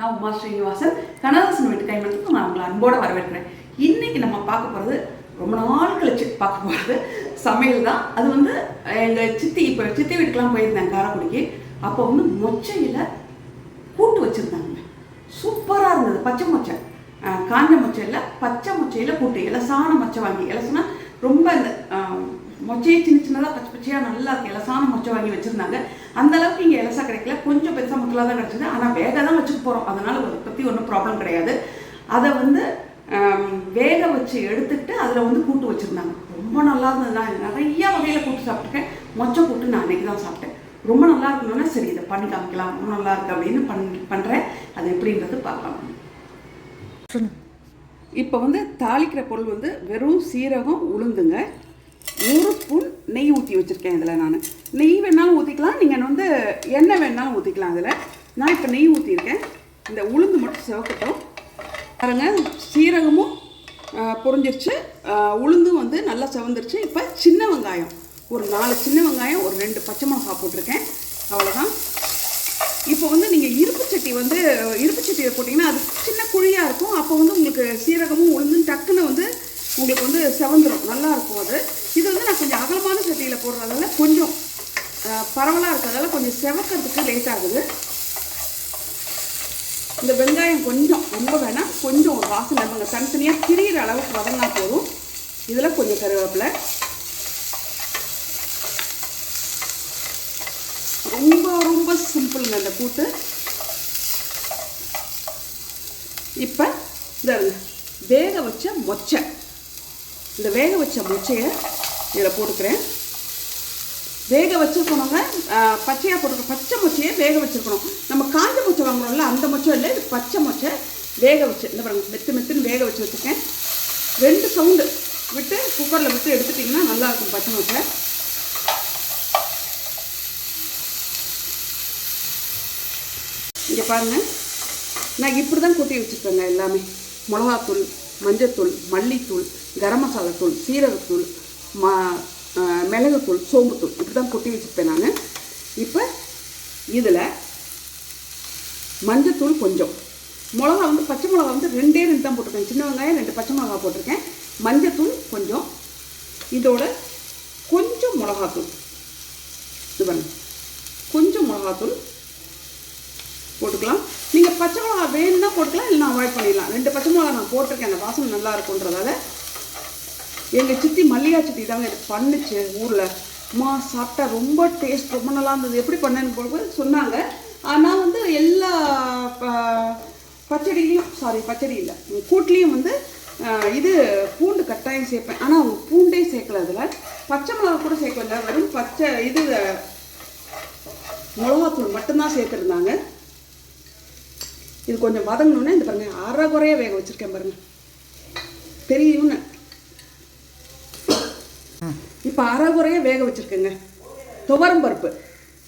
நான் உமா ஸ்ரீனிவாசன். கண்ணதாசன் வீட்டு கைமணத்துக்கு நான் உங்களை அன்போடு வரவேற்கிறேன். இன்னைக்கு நம்ம பார்க்க போகிறது, ரொம்ப நாள் கழிச்சு பார்க்க போகிறது சமையல் தான். அது வந்து எங்கள் சித்தி வீட்டுக்கெலாம் போயிருந்தேன் காரைக்குடிக்கு. அப்போ வந்து மொச்சையில் கூட்டு வச்சுருந்தாங்க. சூப்பராக இருந்தது. பச்சை மொச்சை, காஞ்ச மொச்சை இல்லை, பச்சை மொச்சையில் கூட்டு. இலசான மொச்சை வாங்கி, இலசுனா ரொம்ப இந்த மொச்சையே சின்ன சின்னதாக பச்சை பச்சையாக நல்லா இருக்கு. இலசான மொச்சை வாங்கி வச்சுருந்தாங்க. அந்த அளவுக்கு இங்கே இலசா கிடைக்கல, கொஞ்சம் பெருசாக முத்தலாக தான் கிடச்சிது. ஆனால் வேக தான் வச்சுட்டு போகிறோம், அதனால் அதை பற்றி ஒன்றும் ப்ராப்ளம் கிடையாது. அதை வந்து வேக வச்சு எடுத்துக்கிட்டு அதில் வந்து கூட்டு வச்சுருந்தாங்க. ரொம்ப நல்லா இருந்தது. நான் நிறையா வகையில் கூட்டு சாப்பிட்ருக்கேன். மொச்சை கூட்டு நான் அன்றைக்கி தான் சாப்பிட்டேன். ரொம்ப நல்லா இருக்கணும்னா சரி இதை பண்ணி காமிக்கலாம், ரொம்ப நல்லா இருக்கு அப்படின்னு பண்ணுறேன். அது எப்படின்றது பார்க்கலாம். இப்போ வந்து தாளிக்கிற பொருள் வந்து வெறும் சீரகம், உளுந்துங்க. 1 ஸ்பூன் நெய் ஊற்றி வச்சுருக்கேன். இதில் நான் நெய் வேணாலும் ஊற்றிக்கலாம், நீங்கள் வந்து எண்ணெய் வேணாலும் ஊற்றிக்கலாம். அதில் நான் இப்போ நெய் ஊற்றிருக்கேன். இந்த உளுந்து மட்டும் சிவக்கட்டும் பாருங்க. சீரகமும் பொரிஞ்சிருச்சு, உளுந்தும் வந்து நல்லா சிவந்துருச்சு. இப்போ சின்ன வெங்காயம், ஒரு 4 சின்ன வெங்காயம், ஒரு 2 பச்சை மிளகா போட்டிருக்கேன். அவ்வளோதான். இப்போ வந்து நீங்கள் இருப்பு சட்டியில் போட்டிங்கன்னா அது சின்ன குழியாக இருக்கும். அப்போ வந்து உங்களுக்கு சீரகமும் உளுந்தும் டக்குன்னு வந்து உங்களுக்கு வந்து செவந்துடும், நல்லாயிருக்கும் அது. இது வந்து நான் கொஞ்சம் அகலமான சட்டியில் போடுறதால கொஞ்சம் பரவலாக இருக்கிறதால கொஞ்சம் செவக்கிறதுக்கு லேட் ஆகுது. இந்த வெங்காயம் கொஞ்சம் ரொம்ப வேணாம், கொஞ்சம் ஒரு வாசனை அவங்க தனித்தனியாக திரியிற அளவுக்கு வதங்கினா போதும். இதில் கொஞ்சம் கருவேப்பிலை. ரொம்ப ரொம்ப சிம்பிளுங்க இந்த கூட்டு. இப்போ இந்த வேக வச்ச மொச்சை, இந்த வேக வச்ச மொச்சையை இதில் போட்டுக்கிறேன். வேக வச்சுருக்கணுங்க, பச்சையாக போட்டுருக்கோம். பச்சை மொச்சையை வேக வச்சுருக்கணும். நம்ம காஞ்ச மொச்சை வாங்குறோம்ல அந்த மொச்சை இல்லை, இது பச்சை மொச்சை வேக வச்சு இந்த பாருங்க மெத்துன்னு வேக வச்சு வச்சுருக்கேன். 2 சவுண்டு விட்டு குக்கரில் விட்டு எடுத்துட்டிங்கன்னா நல்லாயிருக்கும் பச்சை மொச்சை. இங்கே பாருங்கள், நான் இப்படி தான் கொட்டி வச்சுருக்கேங்க எல்லாமே. மிளகாத்தூள், மஞ்சத்தூள், மல்லித்தூள், கரம் மசாலா தூள், சீரகத்தூள், மிளகுத்தூள், சோம்புத்தூள், இப்படி தான் கொட்டி வச்சுருப்பேன் நான். இப்போ இதில் மஞ்சத்தூள் கொஞ்சம், மிளகா வந்து பச்சை மிளகா வந்து 2 தான் போட்டிருக்கேன். சின்ன வெங்காயம் 2 பச்சை மிளகா போட்டிருக்கேன். மஞ்சத்தூள் கொஞ்சம், இதோட கொஞ்சம் மிளகாத்தூள், இது பாருங்க கொஞ்சம் மிளகாத்தூள் போட்டுக்கலாம். நீங்கள் பச்சை மிளகா வேணும்னா போட்டுக்கலாம், இல்லைனா அவாய்ட் பண்ணிடலாம். 2 பச்சை மிளகா நான் போட்டிருக்கேன், அந்த வாசனை நல்லா இருக்குன்றதால. எங்கள் சித்தி மல்லிகா சித்தி தாங்க எனக்கு பண்ணுச்சு ஊரில். அம்மா சாப்பிட்டா ரொம்ப டேஸ்ட், ரொம்ப நல்லா இருந்தது, எப்படி பண்ணேன்னு போது சொன்னாங்க. ஆனால் வந்து எல்லா பச்சடி இல்லை கூட்லேயும் வந்து இது பூண்டு கட்டாயம் சேர்ப்பேன். ஆனால் அவங்க பூண்டே சேர்க்கல, அதில் பச்சை மிளகா கூட சேர்க்கல, வெறும் பச்சை இது மிளகாத்தூள் மட்டும்தான் சேர்த்துருந்தாங்க. இது கொஞ்சம் வதங்கணுன்னே இந்த பாருங்கள் அரை குறைய வேக வச்சுருக்கேன் பாருங்கள், தெரியும்னு. இப்போ அரை குறைய வேக வச்சுருக்கேங்க. துவரம் பருப்பு,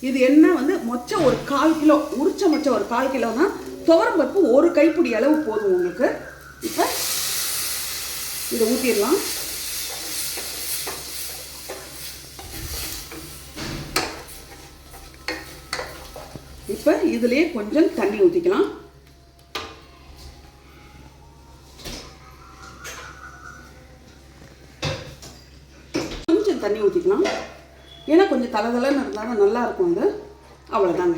இது என்ன வந்து மொச்சை ஒரு 1/4 கிலோ, உரிச்ச மொச்சை ஒரு 1/4 கிலோனா துவரம் பருப்பு 1 கைப்பிடி அளவு போதும் உங்களுக்கு. இப்போ இதை ஊற்றிடலாம். இப்போ இதுலேயே கொஞ்சம் தண்ணி ஊற்றிக்கலாம். தண்ணி ஊற்றிக்கலாம், ஏன்னா கொஞ்சம் தளதளன்னு இருந்தாலும் நல்லாயிருக்கும் இது. அவ்வளோதாங்க,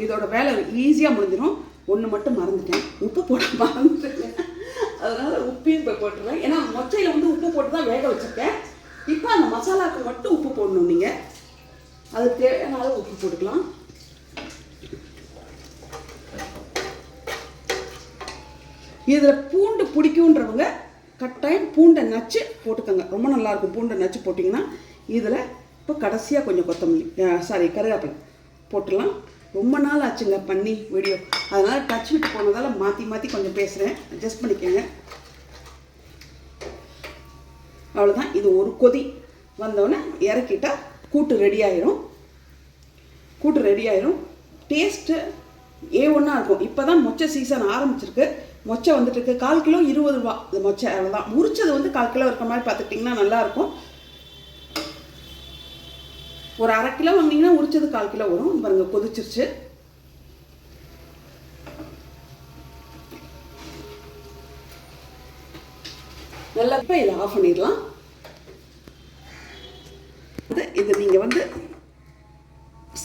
இதோட வேலை ஈஸியாக முடிஞ்சிடும். ஒன்று மட்டும் மறந்துட்டேன், உப்பு போட மறந்துட்டேன். அதனால் உப்பையும் இப்போ போட்டுருவேன். ஏன்னா மொச்சையில் வந்து உப்பு போட்டு தான் வேக வச்சுருக்கேன். இப்போ அந்த மசாலாவுக்கு மட்டும் உப்பு போடணும். நீங்கள் அதுக்கு தேவையான அளவு உப்பு போட்டுக்கலாம். இதில் பூண்டு பிடிக்குன்றவங்க கட்டாயம் பூண்டை நச்சு போட்டுக்கோங்க, ரொம்ப நல்லாயிருக்கும். பூண்டை நச்சு போட்டிங்கன்னா இதில் இப்போ கடைசியாக கொஞ்சம் கொத்தமல்லி கருவேப்பிலை போட்டுடலாம். ரொம்ப நாள் ஆச்சுங்க பண்ணி வீடியோ, அதனால் டச் விட்டு போனதால் மாற்றி கொஞ்சம் பேசுகிறேன், அட்ஜஸ்ட் பண்ணிக்கோங்க. அவ்வளோதான். இது ஒரு கொதி வந்தோடனே இறக்கிட்டால் கூட்டு ரெடி ஆயிரும். டேஸ்ட்டு A1 இருக்கும். இப்போ தான் மொச்சை சீசன் ஆரம்பிச்சிருக்கு. மொச்சை வந்துட்டு இருக்கு. 1/4 கிலோ 20 ரூபா இந்த மொச்சை. அவ்வளோதான். உரிச்சது வந்து 1/4 கிலோ இருக்கிற மாதிரி பார்த்துக்கிட்டிங்கன்னா நல்லாயிருக்கும். ஒரு 1/2 கிலோ வாங்கினீங்கன்னா உரிச்சது 1/4 கிலோ வரும். பாருங்கள் கொதிச்சிருச்சு. நல்லா இப்போ இதை ஆஃப் பண்ணிடலாம். இது நீங்கள் வந்து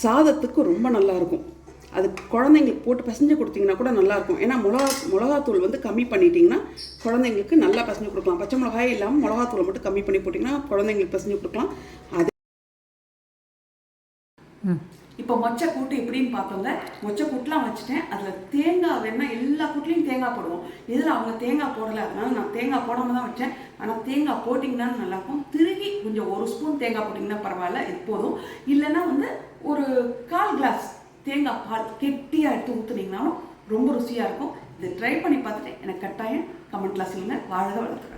சாதத்துக்கு ரொம்ப நல்லாயிருக்கும். அது குழந்தைங்களுக்கு போட்டு பிசைஞ்சு கொடுத்தீங்கன்னா கூட நல்லாயிருக்கும். ஏன்னா மிளகாத்தூள் வந்து கம்மி பண்ணிட்டீங்கன்னா குழந்தைங்களுக்கு நல்லா பிசைஞ்சு கொடுக்கலாம். பச்சை மிளகாயே இல்லாமல் மிளகாத்தூளை மட்டும் கம்மி பண்ணி போட்டிங்கன்னா குழந்தைங்களுக்கு பிசைஞ்சு கொடுக்கலாம். அது இப்போ மொச்சை கூட்டு எப்படின்னு பார்த்தோங்க. மொச்சை கூட்டுலாம் வச்சுட்டேன். அதில் தேங்காய் வேணால் எல்லா கூட்டுலையும் தேங்காய் போடுவோம். இதில் அவங்க தேங்காய் போடலை, அதனால நான் தேங்காய் போடாமல் தான் வச்சேன். ஆனால் தேங்காய் போட்டிங்கன்னா நல்லாயிருக்கும். திருகி கொஞ்சம் 1 ஸ்பூன் தேங்காய் போட்டிங்கன்னா பரவாயில்ல, இது போதும். இல்லைன்னா வந்து ஒரு 1/4 கிளாஸ் தேங்காய் பால் கெட்டியாக எடுத்து ஊற்றுனீங்கனாலும் ரொம்ப ருசியாக இருக்கும். இதை ட்ரை பண்ணி பார்த்துட்டு எனக்கு கட்டாயம் கமெண்ட்ல சொல்லுங்கள். வாழ வளர்த்துக்கிறேன்.